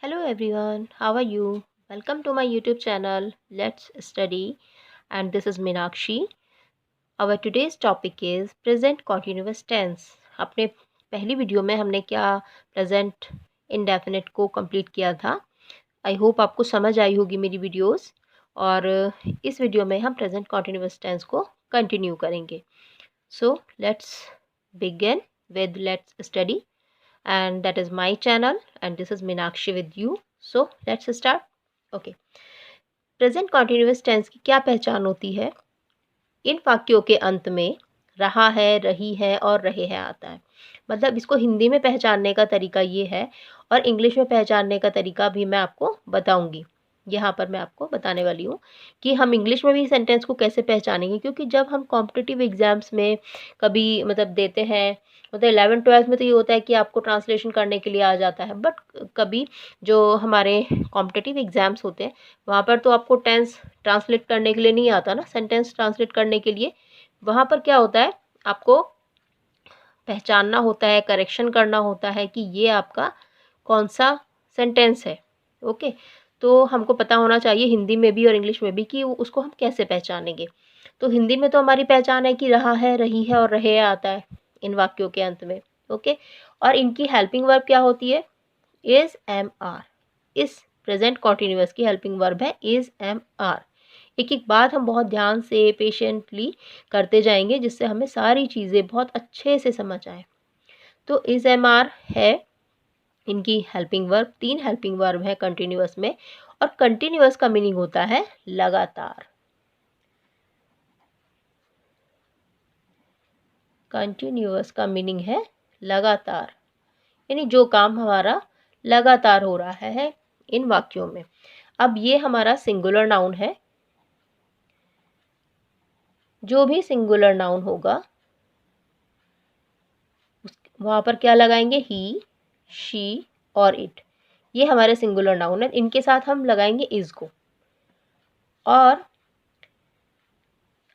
Hello everyone, how are you? Welcome to my YouTube channel Let's Study, and this is Meenakshi. Our today's topic is present continuous tense. अपने पहली video में हमने क्या present indefinite को complete किया था. I hope आपको समझ आई होगी मेरी वीडियोस. और इस वीडियो में हम प्रेजेंट कॉन्टिन्यूस टेंस को कंटिन्यू करेंगे. So let's begin with let's study. And that is my channel, and this is Meenakshi with you. So let's start. Okay. Present continuous tense की क्या पहचान होती है? इन वाक्यों के अंत में रहा है, रही है और रहे हैं आता है. मतलब इसको हिंदी में पहचानने का तरीका ये है, और इंग्लिश में पहचानने का तरीका भी मैं आपको बताऊंगी. यहाँ पर मैं आपको बताने वाली हूँ कि हम इंग्लिश में भी सेंटेंस को कैसे पहचानेंगे, क्योंकि जब हम कॉम्पिटिटिव एग्जाम्स में कभी मतलब देते हैं, मतलब 11-12 में तो ये होता है कि आपको ट्रांसलेशन करने के लिए आ जाता है, बट कभी जो हमारे कॉम्पिटिटिव एग्जाम्स होते हैं वहाँ पर तो आपको टेंस ट्रांसलेट करने के लिए नहीं आता ना, सेंटेंस ट्रांसलेट करने के लिए. वहाँ पर क्या होता है, आपको पहचानना होता है, करेक्शन करना होता है कि ये आपका कौन सा सेंटेंस है. ओके. तो हमको पता होना चाहिए हिंदी में भी और इंग्लिश में भी कि उसको हम कैसे पहचानेंगे. तो हिंदी में तो हमारी पहचान है कि रहा है, रही है और रहे आता है इन वाक्यों के अंत में. ओके. और इनकी हेल्पिंग वर्ब क्या होती है? Is am are. इस प्रेजेंट कॉन्टिन्यूअस की हेल्पिंग वर्ब है इज एम आर. एक एक बात हम बहुत ध्यान से पेशेंटली करते जाएंगे, जिससे हमें सारी चीज़ें बहुत अच्छे से समझ आए. तो इज एम आर है इनकी हेल्पिंग वर्ब. 3 हेल्पिंग वर्ब है कंटिन्यूअस में, और कंटिन्यूअस का मीनिंग होता है लगातार. कंटिन्यूअस का मीनिंग है लगातार, यानी जो काम हमारा लगातार हो रहा है इन वाक्यों में. अब ये हमारा सिंगुलर नाउन है. जो भी सिंगुलर नाउन होगा वहाँ पर क्या लगाएंगे? ही, शी और इट. ये हमारे सिंगुलर नाउन है. इनके साथ हम लगाएंगे इज को, और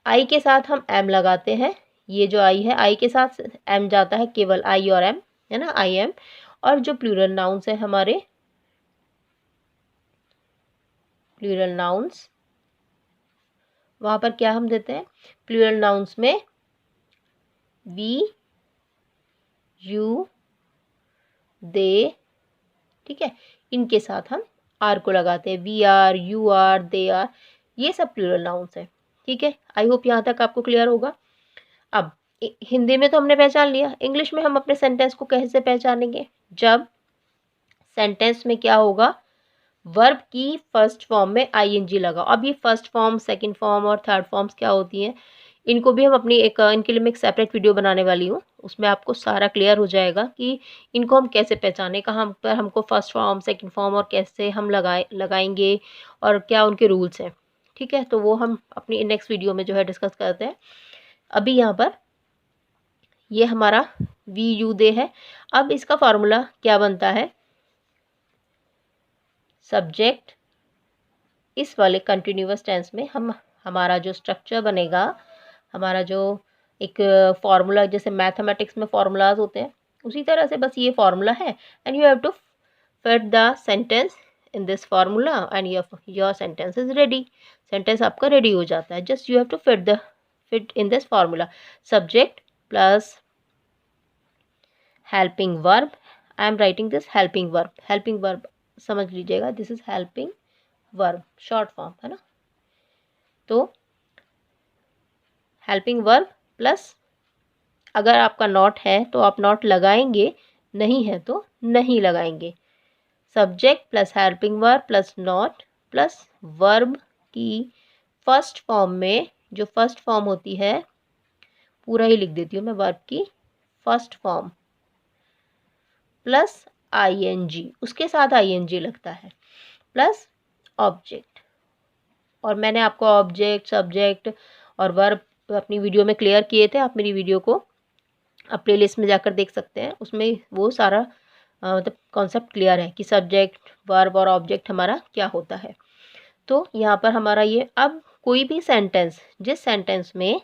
आई के साथ हम एम लगाते हैं. ये जो आई है, आई के साथ एम जाता है, केवल आई और एम है ना, आई एम. और जो प्लूरल नाउन्स है हमारे, प्लूरल नाउन्स, वहाँ पर क्या हम देते हैं? प्लूरल नाउन्स में वी, यू, दे, ठीक है, इनके साथ हम आर को लगाते हैं. We are, you are, they are, ये सब प्लूरल नाउन्स है. ठीक है. आई होप यहाँ तक आपको क्लियर होगा. अब हिंदी में तो हमने पहचान लिया, इंग्लिश में हम अपने सेंटेंस को कैसे पहचानेंगे? जब सेंटेंस में क्या होगा, वर्ब की फर्स्ट फॉर्म में आईएनजी लगा. अब ये फर्स्ट फॉर्म, सेकंड फॉर्म और थर्ड फॉर्म्स क्या होती हैं, इनको भी हम अपनी इनके लिए मैं एक सेपरेट वीडियो बनाने वाली हूँ. उसमें आपको सारा क्लियर हो जाएगा कि इनको हम कैसे पहचाने, कहाँ पर हमको फर्स्ट फॉर्म, सेकंड फॉर्म और कैसे हम लगाएंगे, और क्या उनके रूल्स हैं. ठीक है. तो वो हम अपनी नेक्स्ट वीडियो में जो है डिस्कस करते हैं. अभी यहाँ पर ये हमारा वी, यू, दे है. अब इसका फॉर्मूला क्या बनता है? सब्जेक्ट. इस वाले कंटिन्यूअस टेंस में हमारा जो स्ट्रक्चर बनेगा, हमारा जो एक फॉर्मूला, जैसे मैथमेटिक्स में फॉर्मूलाज होते हैं, उसी तरह से बस ये फॉर्मूला है. And you have to fit the sentence in this formula, and your sentence is ready. Sentence आपका रेडी हो जाता है. Just you have to fit in this formula. Subject plus helping verb. I am writing this helping verb. Helping verb समझ लीजिएगा, this is helping verb, short form है ना. तो helping verb plus, अगर आपका नॉट है तो आप नॉट लगाएंगे, नहीं है तो नहीं लगाएंगे. Subject plus helping verb plus not plus verb की फर्स्ट फॉर्म में, जो फर्स्ट फॉर्म होती है, पूरा ही लिख देती हूँ मैं, वर्ब की फर्स्ट फॉर्म प्लस आईएनजी, उसके साथ आईएनजी लगता है, प्लस ऑब्जेक्ट. और मैंने आपको ऑब्जेक्ट, सब्जेक्ट और वर्ब अपनी वीडियो में क्लियर किए थे. आप मेरी वीडियो को आप प्लेलिस्ट में जाकर देख सकते हैं, उसमें वो सारा मतलब कॉन्सेप्ट क्लियर है कि सब्जेक्ट, वर्ब और ऑब्जेक्ट हमारा क्या होता है. तो यहाँ पर हमारा ये, अब कोई भी सेंटेंस, जिस सेंटेंस में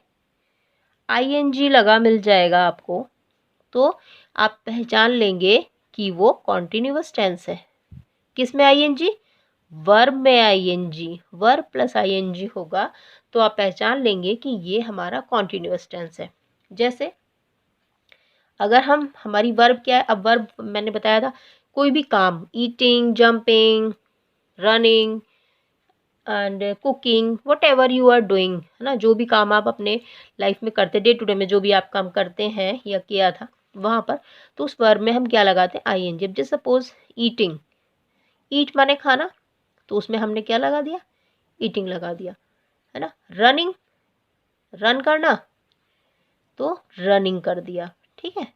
आईएनजी लगा मिल जाएगा आपको, तो आप पहचान लेंगे कि वो कॉन्टिन्यूअस टेंस है. किस में आईएनजी? वर्ब में आईएनजी। वर्ब प्लस आईएनजी होगा तो आप पहचान लेंगे कि ये हमारा कॉन्टिन्यूअस टेंस है। जैसे अगर हमारी वर्ब क्या है, अब वर्ब मैंने बताया था कोई भी काम, eating, jumping, running and cooking, whatever you are doing, है ना, जो भी काम आप अपने लाइफ में करते, डे टू डे में जो भी आप काम करते हैं या किया था वहाँ पर, तो उस वर्ब में हम क्या लगाते हैं? आईएनजी। अब जैसे सपोज ईटिंग, ईट माने खाना, तो उसमें हमने क्या लगा दिया? ईटिंग लगा दिया, है ना। रनिंग, रन करना, तो रनिंग कर दिया, ठीक है।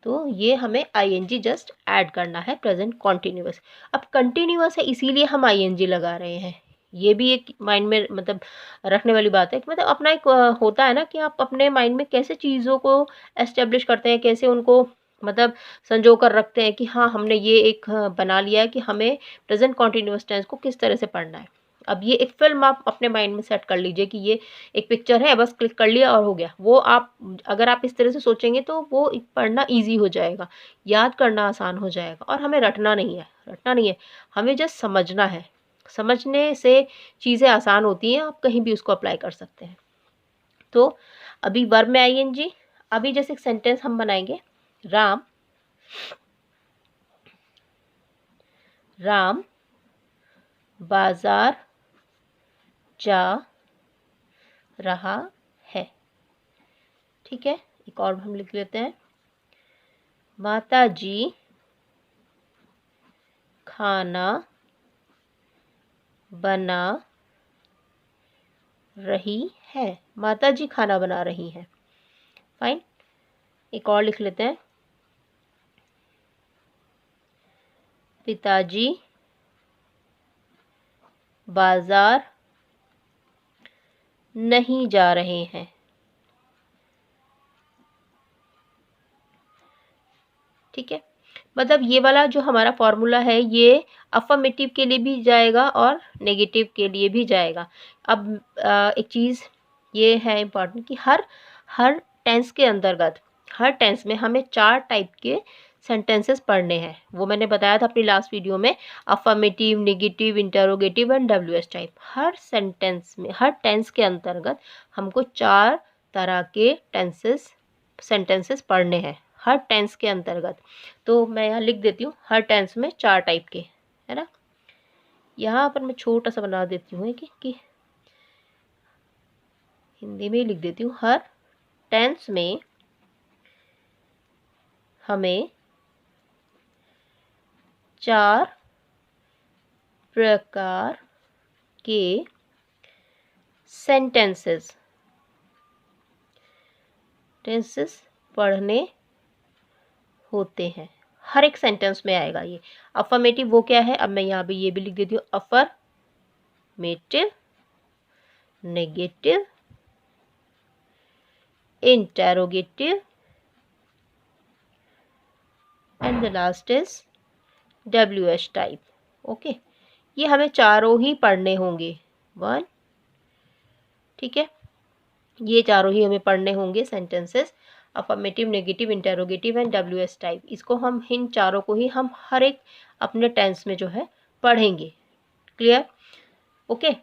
तो ये हमें आईएनजी जस्ट ऐड करना है प्रेजेंट कॉन्टिन्यूअस। अब कंटिन्यूअस है इसीलिए हम आईएनजी लगा रहे हैं। ये भी एक माइंड में मतलब रखने वाली बात है कि मतलब अपना एक होता है ना कि आप अपने माइंड में कैसे चीज़ों को एस्टेब्लिश करते हैं, कैसे उनको मतलब संजो कर रखते हैं कि हाँ हमने ये एक बना लिया है कि हमें प्रेजेंट कॉन्टिन्यूअस टेंस को किस तरह से पढ़ना है। अब ये एक फिल्म आप अपने माइंड में सेट कर लीजिए कि ये एक पिक्चर है, बस क्लिक कर लिया और हो गया। वो आप अगर आप इस तरह से सोचेंगे तो वो पढ़ना ईजी हो जाएगा, याद करना आसान हो जाएगा, और हमें रटना नहीं है, हमें जस्ट समझना है। समझने से चीज़ें आसान होती हैं, आप कहीं भी उसको अप्लाई कर सकते हैं। तो अभी वर्ब में आईएनजी। अभी जैसे एक सेंटेंस हम बनाएंगे, राम बाजार जा रहा है, ठीक है। एक और हम लिख लेते हैं, माता जी खाना बना रही है। माता जी खाना बना रही हैं, फाइन। एक और लिख लेते हैं, पिताजी बाजार नहीं जा रहे हैं, ठीक है। मतलब ये वाला जो हमारा फॉर्मूला है ये अफर्मेटिव के लिए भी जाएगा और नेगेटिव के लिए भी जाएगा। अब एक चीज़ ये है इम्पॉर्टेंट कि हर टेंस के अंतर्गत, हर टेंस में हमें 4 टाइप के सेंटेंसेस पढ़ने हैं। वो मैंने बताया था अपनी लास्ट वीडियो में, affirmative, negative, interrogative and WS type. Her sentence में, हर टेंस के अंतर्गत हमको 4 तरह के सेंटेंसेस पढ़ने हैं, हर टेंस के अंतर्गत। तो मैं यहाँ लिख देती हूँ, हर टेंस में 4 टाइप के, है ना। यहाँ पर मैं छोटा सा बना देती हूँ कि हिंदी में ही लिख देती हूँ, हर टेंस में हमें 4 प्रकार के सेंटेंसेस पढ़ने होते हैं। हर एक सेंटेंस में आएगा ये। अफर्मेटिव वो क्या है, अब मैं यहाँ भी ये भी लिख देती हूँ, affirmative, negative, interrogative and the last is WH type. Okay, ये हमें चारों ही पढ़ने होंगे, 1, ठीक है। ये चारों ही हमें पढ़ने होंगे sentences, affirmative, negative, interrogative and WS type. इसको हम, इन चारों को ही हम हर एक अपने टेंस में जो है पढ़ेंगे। क्लियर? ओके।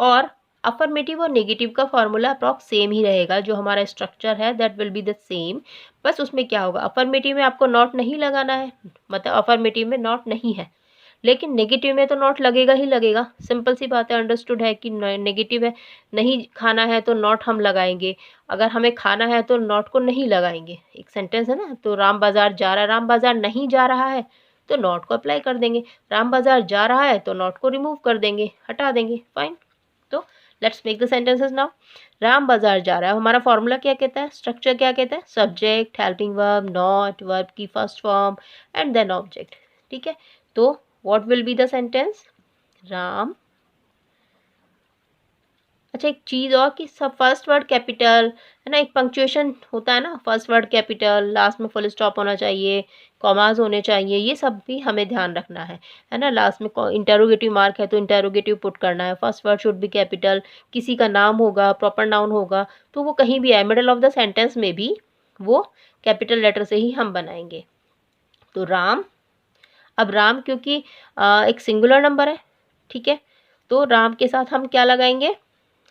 और अफर्मेटिव और नेगेटिव का फॉर्मूला अप्रॉक्स सेम ही रहेगा, जो हमारा स्ट्रक्चर है that will be the same. बस उसमें क्या होगा, अफर्मेटिव में आपको नॉट नहीं लगाना है, मतलब अफर्मेटिव में नॉट नहीं है, लेकिन नेगेटिव में तो नॉट लगेगा ही लगेगा। सिंपल सी बात है, अंडरस्टूड है कि नेगेटिव है, नहीं खाना है तो नॉट हम लगाएंगे, अगर हमें खाना है तो नॉट को नहीं लगाएंगे। एक सेंटेंस है ना, तो राम बाजार जा रहा है, राम बाजार नहीं जा रहा है तो नॉट को अप्लाई कर देंगे, राम बाजार जा रहा है तो नॉट को रिमूव कर देंगे, हटा देंगे, फाइन। तो let's make the sentences now. Ram बाजार जा रहा है, हमारा फॉर्मूला क्या कहता है, स्ट्रक्चर क्या कहता है, subject, helping verb, not, verb की first form and then object, ठीक है। तो what will be the sentence, Ram. अच्छा एक चीज़ और कि सब फर्स्ट वर्ड कैपिटल, है ना, एक पंक्चुएशन होता है ना, फर्स्ट वर्ड कैपिटल, लास्ट में फुल स्टॉप होना चाहिए, कॉमास होने चाहिए, ये सब भी हमें ध्यान रखना है ना। लास्ट में इंटरोगेटिव मार्क है तो इंटरोगेटिव पुट करना है, first word should be capital, किसी का नाम होगा, प्रॉपर नाउन होगा तो वो कहीं भी आए, मिडल ऑफ द सेंटेंस में भी वो कैपिटल लेटर से ही हम बनाएंगे। तो राम, अब राम क्योंकि एक सिंगुलर नंबर है, ठीक है, तो राम के साथ हम क्या लगाएंगे,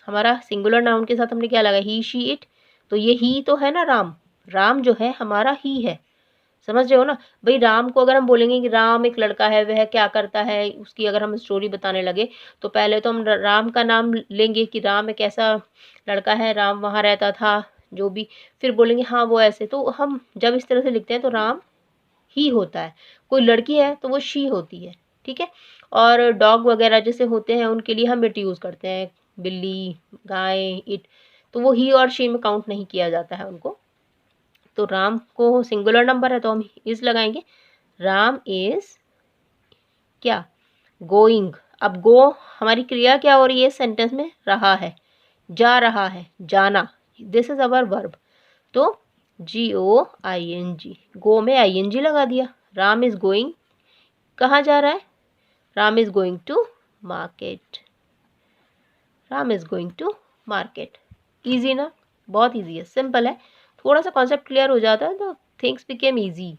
हमारा सिंगुलर नाउन के साथ हमने क्या लगाया, ही शी इट, तो ये ही तो है ना, राम, राम जो है हमारा ही है, समझ रहे हो ना भाई। राम को अगर हम बोलेंगे कि राम एक लड़का है, वह क्या करता है, उसकी अगर हम स्टोरी बताने लगे तो पहले तो हम राम का नाम लेंगे कि राम एक ऐसा लड़का है, राम वहाँ रहता था, जो भी, फिर बोलेंगे हाँ वो ऐसे, तो हम जब इस तरह से लिखते हैं तो राम ही होता है, कोई लड़की है तो वो शी होती है, ठीक है। और डॉग वगैरह जैसे होते हैं उनके लिए हम इट यूज़ करते हैं, बिल्ली, गाय, इट, तो वो ही और शी में काउंट नहीं किया जाता है उनको। तो राम को सिंगुलर नंबर है तो हम इज लगाएंगे, राम इज क्या, गोइंग। अब गो हमारी क्रिया क्या हो रही है सेंटेंस में, रहा है, जा रहा है, जाना, दिस इज अवर वर्ब, तो GOING, गो में ING लगा दिया। राम इज गोइंग, कहाँ जा रहा है, Ram is going to market, Ram is going to market. Easy ना, बहुत ईजी है, सिंपल है, थोड़ा सा कॉन्सेप्ट क्लियर हो जाता है तो थिंग्स बिकेम ईजी।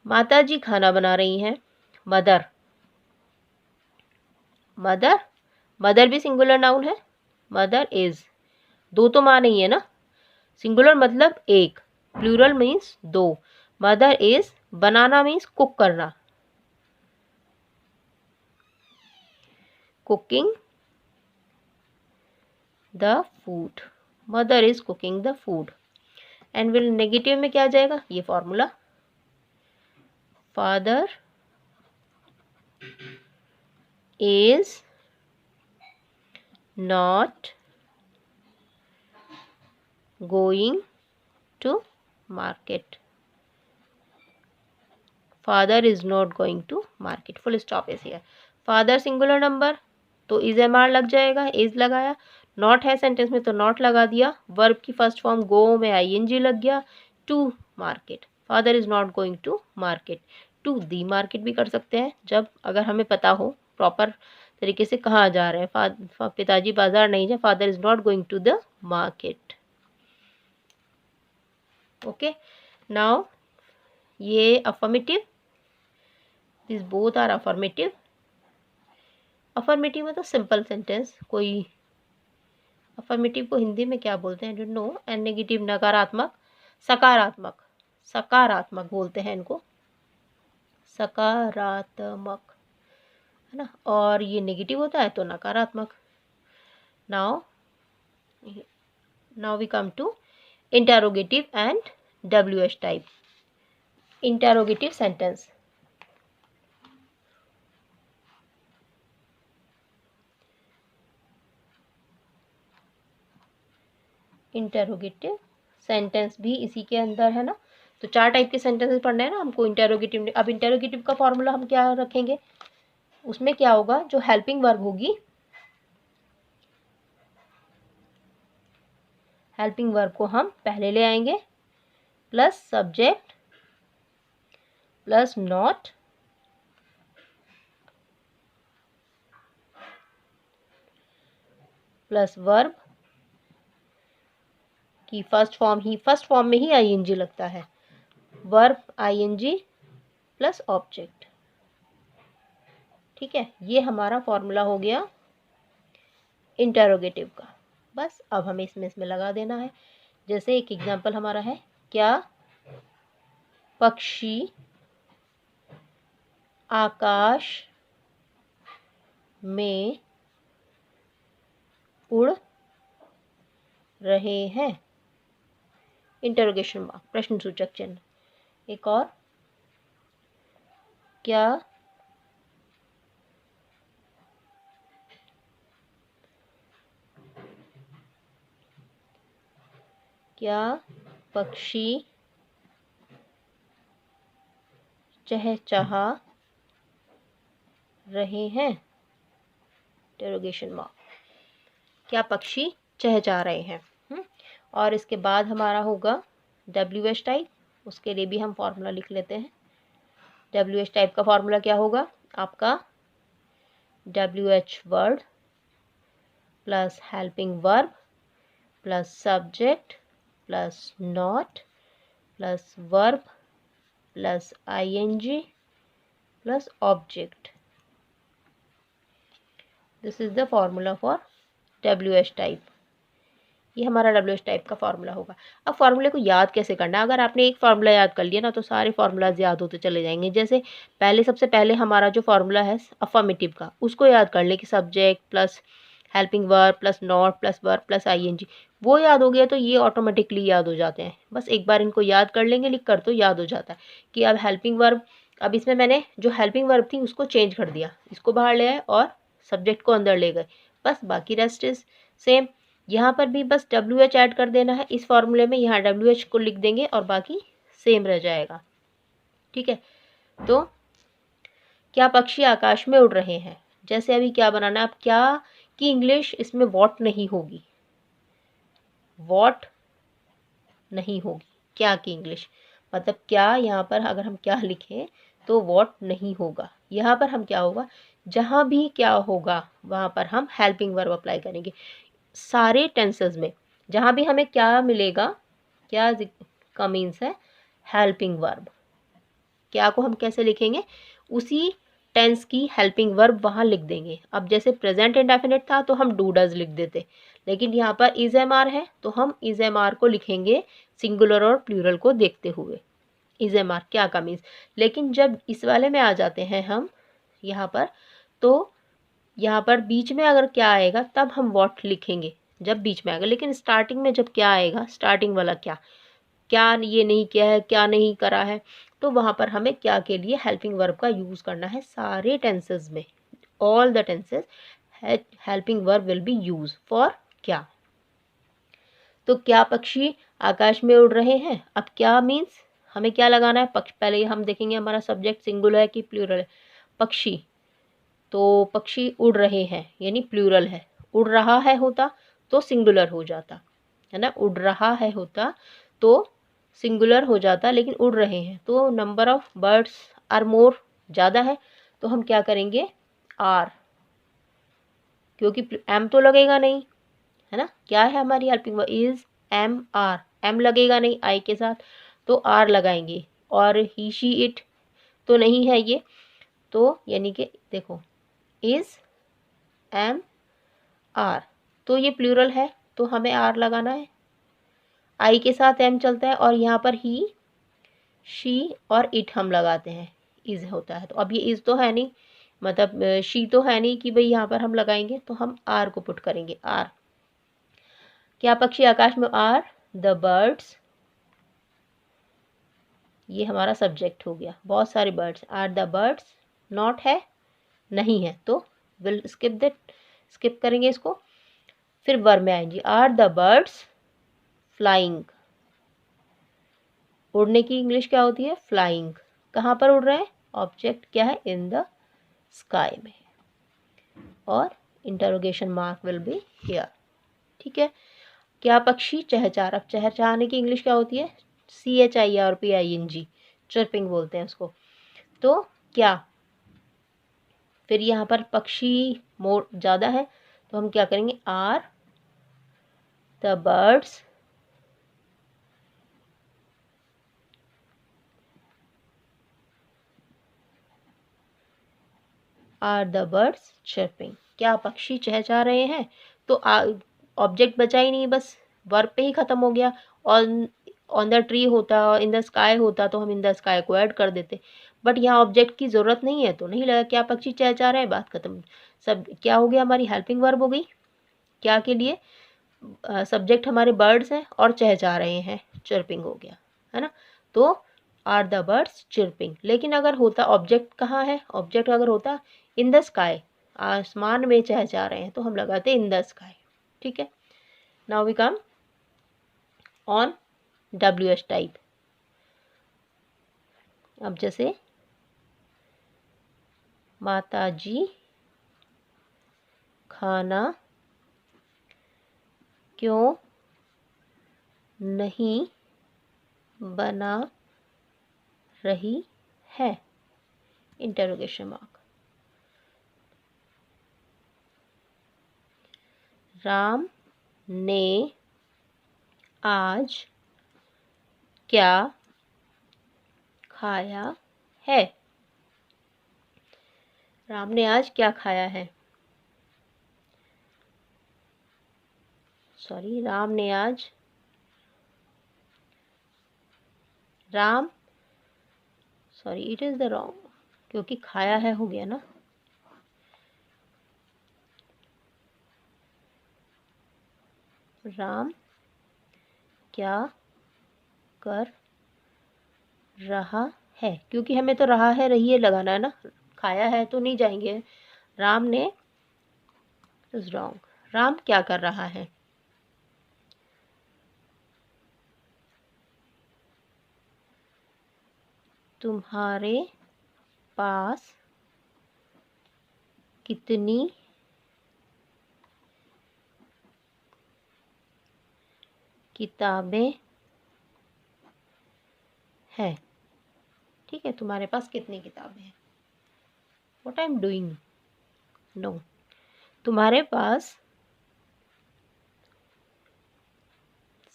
माता जी खाना बना रही हैं, मदर, मदर, मदर भी सिंगुलर नाउन है, मदर इज, दो तो माँ नहीं है ना, सिंगुलर मतलब एक, प्लूरल मीन्स दो, मदर इज, बनाना मीन्स कुक करना, cooking the food, mother is cooking the food. And will negative में क्या आ जाएगा, ये formula, father is not going to market, father is not going to market, full stop is here। father singular number तो is am are लग जाएगा, is लगाया, not है सेंटेंस में तो नॉट लगा दिया, वर्ब की फर्स्ट फॉर्म गो में ING लग गया, to market, father is not going to market, to the market भी कर सकते हैं जब अगर हमें पता हो प्रॉपर तरीके से कहाँ जा रहे हैं, पिताजी बाजार नहीं जाए, father is not going to the market. Okay, now ये affirmative, this both are affirmative. Affirmative मतलब सिंपल सेंटेंस, कोई अफर्मेटिव को हिंदी में क्या बोलते हैं, डोंट नो। एंड नेगेटिव नकारात्मक, सकारात्मक, सकारात्मक बोलते हैं इनको, सकारात्मक, है ना, और ये नेगेटिव होता है तो नकारात्मक। Now now we come to interrogative and WH type. Interrogative sentence, interrogative sentence भी इसी के अंदर है ना, तो चार टाइप के सेंटेंसेस पढ़ने हैं ना हमको इंटरोगेटिव में। अब इंटरोगेटिव का फॉर्मूला हम क्या रखेंगे, उसमें क्या होगा, जो हेल्पिंग वर्ब होगी, हेल्पिंग वर्ब को हम पहले ले आएंगे, plus subject plus not plus verb की फर्स्ट फॉर्म में ही ING लगता है, वर्ब ING प्लस ऑब्जेक्ट, ठीक है, ये हमारा फॉर्मूला हो गया इंटरोगेटिव का। बस अब हमें इसमें लगा देना है। जैसे एक एग्जांपल हमारा है, क्या पक्षी आकाश में उड़ रहे हैं, इंटरोगेशन मार्क, प्रश्न सूचक चिन्ह। एक और, क्या क्या पक्षी चहचहा रहे हैं, इंटरोगेशन मार्क, क्या पक्षी चहचहा रहे हैं। और इसके बाद हमारा होगा WH टाइप, उसके लिए भी हम फॉर्मूला लिख लेते हैं। WH टाइप का फॉर्मूला क्या होगा आपका, WH word plus helping verb plus subject plus not plus verb plus ING plus object. This is the formula for WH type. ये हमारा WH टाइप का फार्मूला होगा। अब फार्मूले को याद कैसे करना है? अगर आपने एक फार्मूला याद कर लिया ना तो सारे फार्मूलाज याद होते चले जाएंगे। जैसे सबसे पहले हमारा जो फार्मूला है अफर्मेटिव का, उसको याद कर ले कि subject plus helping verb plus not plus verb plus ING, वो याद हो गया तो ये ऑटोमेटिकली याद हो जाते हैं। बस एक बार इनको याद कर लेंगे लिख कर तो याद हो जाता है कि अब हेल्पिंग वर्ब, अब इसमें मैंने जो हेल्पिंग वर्ब थी उसको चेंज कर दिया, इसको बाहर ले आए और सब्जेक्ट को अंदर ले गए, बस बाकी रेस्ट इज सेम। यहाँ पर भी बस WH ऐड कर देना है इस फॉर्मूले में, यहाँ WH को लिख देंगे और बाकी सेम रह जाएगा। ठीक है, तो क्या पक्षी आकाश में उड़ रहे हैं, जैसे अभी क्या बनाना है, अब क्या की इंग्लिश इसमें वॉट नहीं होगी, वॉट नहीं होगी, क्या की इंग्लिश मतलब क्या, यहाँ पर अगर हम क्या लिखें तो वॉट नहीं होगा। यहाँ पर हम क्या होगा, जहाँ भी क्या होगा वहाँ पर हम हेल्पिंग वर्ब अप्लाई करेंगे। सारे टेंसेस में जहाँ भी हमें क्या मिलेगा, क्या का मीन्स है हेल्पिंग वर्ब, क्या को हम कैसे लिखेंगे, उसी टेंस की हेल्पिंग वर्ब वहाँ लिख देंगे। अब जैसे प्रेजेंट इंडेफिनिट था तो हम डू डज लिख देते, लेकिन यहाँ पर इज एम आर है तो हम इज एम आर को लिखेंगे सिंगुलर और प्लूरल को देखते हुए, इज एम आर क्या का मीन्स। लेकिन जब इस वाले में आ जाते हैं हम यहाँ पर, तो यहाँ पर बीच में अगर क्या आएगा तब हम वॉट लिखेंगे जब बीच में आएगा, लेकिन स्टार्टिंग में जब क्या आएगा, स्टार्टिंग वाला क्या, क्या ये नहीं किया है, क्या नहीं करा है, तो वहाँ पर हमें क्या के लिए हेल्पिंग वर्ब का यूज़ करना है। सारे टेंसेस में, all the tenses, helping verb will be use for क्या। तो क्या पक्षी आकाश में उड़ रहे हैं, अब क्या मीन्स हमें क्या लगाना है, पक्ष पहले हम देखेंगे हमारा सब्जेक्ट सिंगुलर है कि प्लूरल है। पक्षी, तो पक्षी उड़ रहे हैं यानी प्लूरल है, उड़ रहा है होता तो सिंगुलर हो जाता है ना, उड़ रहा है होता तो सिंगुलर हो जाता, लेकिन उड़ रहे हैं तो number of birds are more, ज़्यादा है तो हम क्या करेंगे आर, क्योंकि एम तो लगेगा नहीं है ना, क्या है हमारी helping verb is am are, am लगेगा नहीं आई के साथ तो आर लगाएंगे, और ही शी इट तो नहीं है ये, तो यानी कि देखो इज एम आर, तो ये प्लूरल है तो हमें आर लगाना है, आई के साथ एम चलता है और यहाँ पर ही शी और इट हम लगाते हैं, इज होता है। तो अब ये इज तो है नहीं, मतलब शी तो है नहीं कि भाई यहाँ पर हम लगाएंगे, तो हम आर को पुट करेंगे आर। क्या पक्षी आकाश में आर द बर्ड्स, ये हमारा सब्जेक्ट हो गया, बहुत सारे birds, are the birds, not है नहीं है तो विल स्किप दैट, स्किप करेंगे इसको। फिर वर्ब में आएंगे, आर द बर्ड्स फ्लाइंग, उड़ने की इंग्लिश क्या होती है फ्लाइंग, कहाँ पर उड़ रहे हैं, ऑब्जेक्ट क्या है इन द स्काई में, और interrogation mark will be here. ठीक है, क्या पक्षी चहचहा, अब चहचहाने की इंग्लिश क्या होती है CHIRPING, चर्पिंग बोलते हैं उसको। तो क्या, फिर यहाँ पर पक्षी मोर ज़्यादा है तो हम क्या करेंगे are the birds are the birds chirping, क्या पक्षी चहचहा रहे हैं, तो ऑब्जेक्ट बचा ही नहीं, बस वर्ब पे ही ख़त्म हो गया। ऑन ऑन द ट्री होता, इन द स्काई होता तो हम इन द स्काई को ऐड कर देते, बट यहाँ ऑब्जेक्ट की ज़रूरत नहीं है तो नहीं लगा, क्या पक्षी चहचहा रहे हैं, बात ख़त्म। सब क्या हो गया, हमारी हेल्पिंग वर्ब हो गई क्या के लिए, सब्जेक्ट हमारे बर्ड्स हैं और चहचहा रहे हैं, चर्पिंग हो गया है ना। तो आर द बर्ड्स चिर्पिंग, लेकिन अगर होता ऑब्जेक्ट कहाँ है, ऑब्जेक्ट अगर होता इन द स्काई, आसमान में चहचहा रहे हैं तो हम लगाते इन द स्काई। ठीक है, now we come on WH type. अब जैसे माता जी खाना क्यों नहीं बना रही है, इंटरोगेशन मार्क। राम ने आज क्या खाया है, राम ने आज क्या खाया है? सॉरी, राम ने आज, Ram, sorry it is the wrong, क्योंकि खाया है हो गया ना। राम क्या कर रहा है, क्योंकि हमें तो रहा है रही है लगाना है ना, खाया है तो नहीं जाएंगे। राम ने, इज रॉन्ग, राम क्या कर रहा है? तुम्हारे पास कितनी किताबें हैं? ठीक है, तुम्हारे पास कितनी किताबें हैं। What I am doing, no, तुम्हारे पास,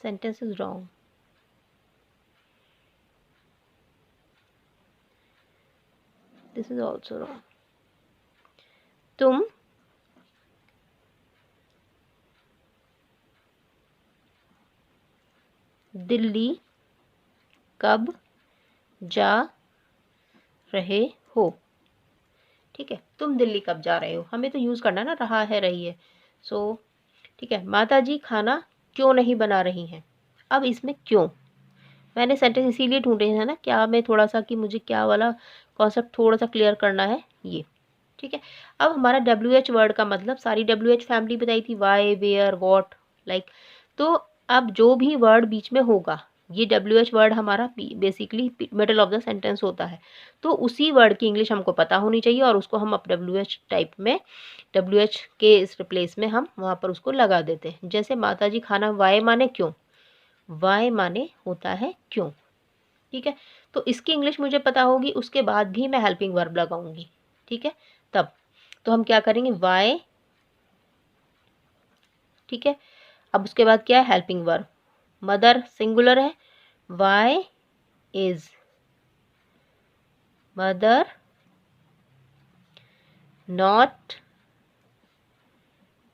sentence is wrong, this is also wrong. तुम दिल्ली कब जा रहे हो? ठीक है, तुम दिल्ली कब जा रहे हो, हमें तो यूज़ करना है ना, रहा है रही है। सो ठीक है, माता जी खाना क्यों नहीं बना रही हैं? अब इसमें क्यों, मैंने सेंटेंस इसीलिए ढूंढे हैं ना, क्या मैं थोड़ा सा कि मुझे क्या वाला कॉन्सेप्ट थोड़ा सा क्लियर करना है ये। ठीक है, अब हमारा WH वर्ड का मतलब, सारी WH फैमिली बताई थी, वाई, वेयर, वॉट, लाइक। तो अब जो भी वर्ड बीच में होगा, ये WH वर्ड हमारा basically middle of the sentence होता है, तो उसी वर्ड की इंग्लिश हमको पता होनी चाहिए और उसको हम अब WH टाइप में, WH के इस रिप्लेस में हम वहाँ पर उसको लगा देते हैं। जैसे माता जी खाना, वाई माने क्यों, वाई माने होता है क्यों। ठीक है, तो इसकी इंग्लिश मुझे पता होगी, उसके बाद भी मैं हेल्पिंग वर्ब लगाऊंगी। ठीक है, तब तो हम क्या करेंगे, वाई, ठीक है। अब उसके बाद क्या है, हेल्पिंग वर्ब, मदर सिंगुलर है, why is mother not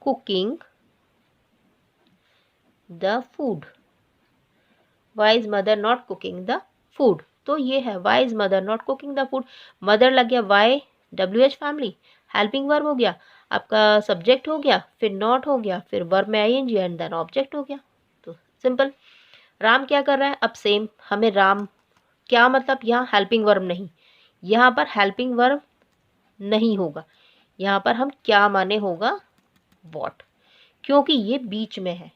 cooking the food, why is mother not cooking the food, तो ये है why is mother not cooking the food. Mother लग गया, why WH family, helping verb हो गया, आपका subject हो गया, फिर नॉट हो गया, फिर वर्ब में ING एंड देन ऑब्जेक्ट हो गया। तो सिंपल। राम क्या कर रहा है, अब सेम हमें राम क्या मतलब, यहाँ हेल्पिंग वर्ब नहीं, यहाँ पर हेल्पिंग वर्ब नहीं होगा, यहाँ पर हम क्या माने होगा, वॉट, क्योंकि ये बीच में है।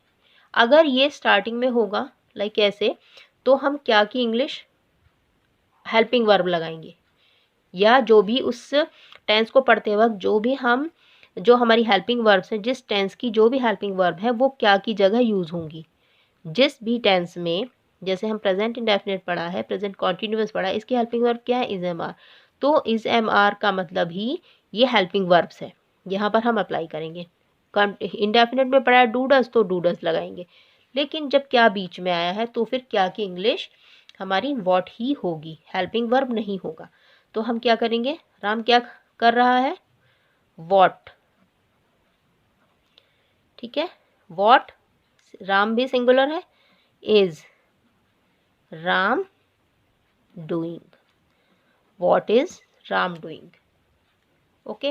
अगर ये स्टार्टिंग में होगा लाइक ऐसे, तो हम क्या की इंग्लिश हेल्पिंग वर्ब लगाएंगे, या जो भी उस टेंस को पढ़ते वक्त जो भी हम, जो हमारी हेल्पिंग वर्ब्स हैं, जिस टेंस की जो भी हेल्पिंग वर्ब है वो क्या की जगह यूज़ होंगी। जिस भी टेंस में, जैसे हम प्रेजेंट इंडेफिनिट पढ़ा है, प्रेजेंट कॉन्टिन्यूअस पढ़ा है, इसकी हेल्पिंग वर्ब क्या है, इज एम आर, तो इज एम आर का मतलब ही ये हेल्पिंग वर्ब्स है, यहाँ पर हम अप्लाई करेंगे। इंडेफिनिट में पढ़ा है डू डज, तो डू डज लगाएंगे, लेकिन जब क्या बीच में आया है तो फिर क्या की इंग्लिश हमारी वॉट ही होगी, हेल्पिंग वर्ब नहीं होगा। तो हम क्या करेंगे, राम क्या कर रहा है, वॉट, ठीक है, वॉट, राम भी सिंगुलर है, is Ram doing, what is Ram doing. Okay,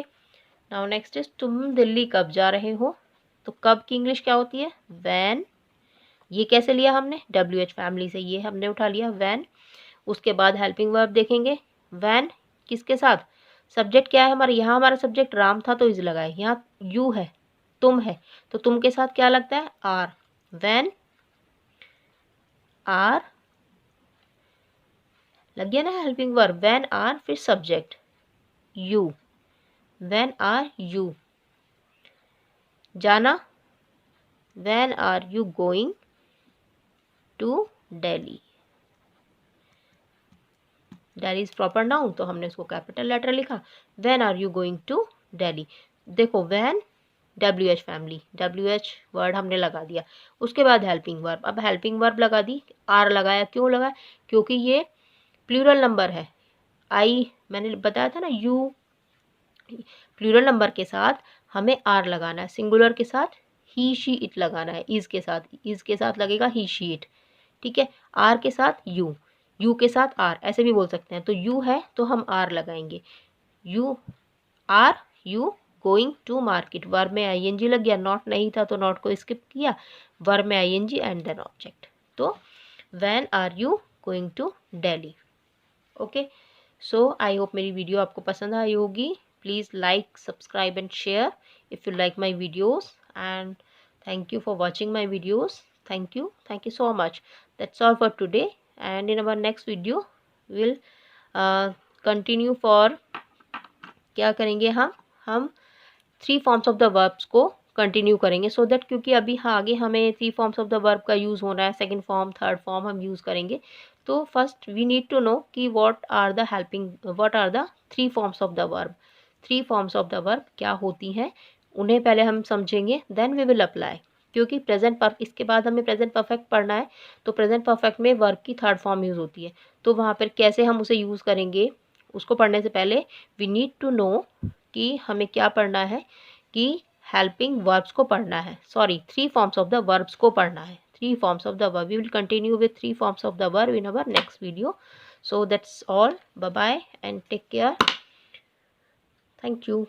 now next is तुम दिल्ली कब जा रहे हो, तो कब की इंग्लिश क्या होती है, वैन, ये कैसे लिया हमने, WH फैमिली से ये हमने उठा लिया वैन। उसके बाद हेल्पिंग वर्ब देखेंगे, वैन किसके साथ, सब्जेक्ट क्या है हमारा, यहाँ हमारा सब्जेक्ट राम था तो इज लगाए, यहाँ यू है, तुम है, तो तुम के साथ क्या लगता है, आर, वैन आर, लग गया ना हेल्पिंग वर्ब, वैन आर, फिर subject you, when are you, जाना, when are you going to Delhi, Delhi is proper noun तो हमने उसको कैपिटल लेटर लिखा, when are you going to Delhi. देखो when WH family, WH word हमने लगा दिया, उसके बाद हेल्पिंग वर्ब, अब हेल्पिंग वर्ब लगा दी, आर लगाया, क्यों लगाया, क्योंकि ये प्लूरल नंबर है, आई मैंने बताया था ना, प्लूरल नंबर के साथ हमें आर लगाना है, सिंगुलर के साथ ही शी इट लगाना है, इज़ के साथ लगेगा ही शी इट, ठीक है। आर के साथ यू के साथ आर, ऐसे भी बोल सकते हैं। तो यू है तो हम आर लगाएंगे, you are you going to market, verb में आईएनजी लग गया, नॉट नहीं था तो नॉट को स्किप किया, वर्ब में आईएनजी एंड देन ऑब्जेक्ट। तो when are you going to Delhi. Okay, so I hope मेरी वीडियो आपको पसंद आई होगी। Please like, subscribe and share if you like my videos, and thank you for watching my videos. Thank you so much. That's all for today, and in our next video we'll continue for क्या करेंगे हम 3 forms of the verbs को continue करेंगे, so that क्योंकि अभी आगे हमें 3 forms of the verb का यूज़ होना है, सेकंड फॉर्म, थर्ड फॉर्म हम यूज़ करेंगे। तो first we need to know कि what are the 3 forms of the verb. 3 forms of the verb क्या होती हैं उन्हें पहले हम समझेंगे, देन वी विल अप्लाई। क्योंकि इसके बाद हमें प्रेजेंट परफेक्ट पढ़ना है, तो प्रेजेंट परफेक्ट में वर्ब की थर्ड फॉर्म यूज़ होती है, तो वहाँ पर कैसे हम उसे यूज़ करेंगे उसको पढ़ने से पहले वी नीड टू नो कि हमें क्या पढ़ना है, कि हेल्पिंग वर्ब्स को पढ़ना है, sorry 3 forms of the verbs को पढ़ना है, 3 forms of the verb. We will continue with 3 forms of the verb in our next video. So that's all, bye bye and take care, thank you.